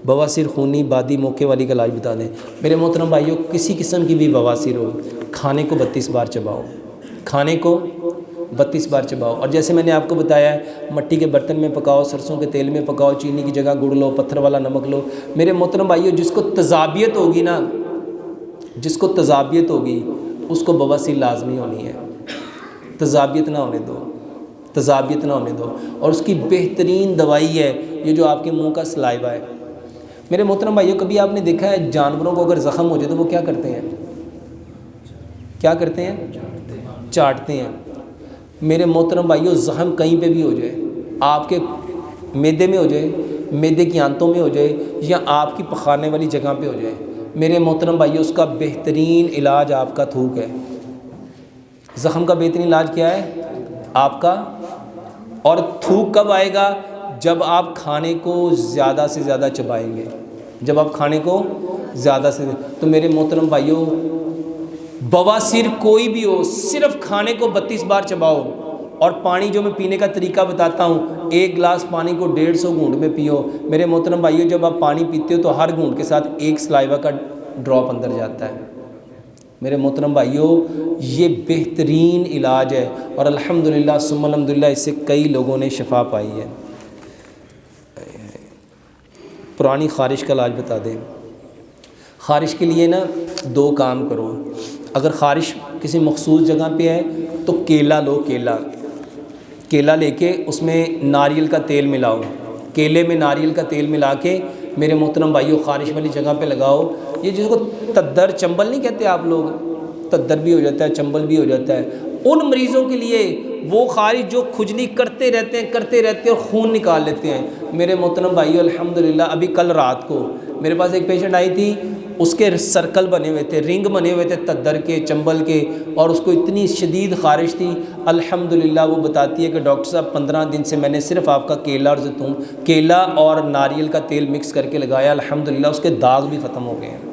بواسیر خونی بادی موقع والی کا علاج بتا دیں۔ میرے محترم بھائیوں، کسی قسم کی بھی بواسیر ہو، کھانے کو 32 بار چباؤ، کھانے کو 32 بار چباؤ، اور جیسے میں نے آپ کو بتایا ہے مٹی کے برتن میں پکاؤ، سرسوں کے تیل میں پکاؤ، چینی کی جگہ گڑ لو، پتھر والا نمک لو۔ میرے محترم بھائیوں، جس کو تذابیت ہوگی نا، جس کو تذابیت ہوگی اس کو بواسیر لازمی ہونی ہے۔ تذابیت نہ ہونے دو، تذابیت نہ ہونے دو، اور اس کی بہترین دوائی ہے یہ جو آپ کے منہ کا سلائیوا ہے۔ میرے محترم بھائیوں، کبھی آپ نے دیکھا ہے جانوروں کو اگر زخم ہو جائے تو وہ کیا کرتے ہیں؟ کیا کرتے ہیں؟ چاٹتے ہیں۔ میرے محترم بھائیوں، زخم کہیں پہ بھی ہو جائے، آپ کے معدے میں ہو جائے، معدے کی آنتوں میں ہو جائے، یا آپ کی پخانے والی جگہ پہ ہو جائے، میرے محترم بھائیوں، اس کا بہترین علاج آپ کا تھوک ہے۔ زخم کا بہترین علاج کیا ہے؟ آپ کا۔ اور تھوک کب آئے گا؟ جب آپ کھانے کو زیادہ سے زیادہ چبائیں گے، جب آپ کھانے کو زیادہ سے زیادہ۔ تو میرے محترم بھائیوں، بواسیر کوئی بھی ہو، صرف کھانے کو 32 بار چباؤ، اور پانی جو میں پینے کا طریقہ بتاتا ہوں، 1 گلاس پانی کو 150 گھونٹ میں پیو۔ میرے محترم بھائیوں، جب آپ پانی پیتے ہو تو ہر گھونٹ کے ساتھ ایک سلائیوا کا ڈراپ اندر جاتا ہے۔ میرے محترم بھائیوں، یہ بہترین علاج ہے، اور الحمدللہ ثم الحمدللہ اس سے کئی لوگوں نے شفا پائی ہے۔ پرانی خارش کا علاج بتا دیں۔ خارش کے لیے نا 2 کام کرو۔ اگر خارش کسی مخصوص جگہ پہ ہے تو کیلا لو، کیلا لے کے اس میں ناریل کا تیل ملاؤ، کیلے میں ناریل کا تیل ملا کے میرے محترم بھائیوں خارش والی جگہ پہ لگاؤ۔ یہ جس کو تدر چنبل نہیں کہتے آپ لوگ، تدر بھی ہو جاتا ہے، چنبل بھی ہو جاتا ہے، ان مریضوں کے لیے وہ خارش جو کھجلی کرتے رہتے ہیں اور خون نکال لیتے ہیں، میرے محترم بھائیوں الحمدللہ ابھی کل رات کو میرے پاس ایک پیشنٹ آئی تھی، اس کے سرکل بنے ہوئے تھے، رنگ بنے ہوئے تھے تدر کے، چنبل کے، اور اس کو اتنی شدید خارش تھی۔ الحمدللہ وہ بتاتی ہے کہ ڈاکٹر صاحب 15 دن سے میں نے صرف آپ کا کیلا اور ناریل کا تیل مکس کر کے لگایا، الحمدللہ اس کے داغ بھی ختم ہو گئے ہیں۔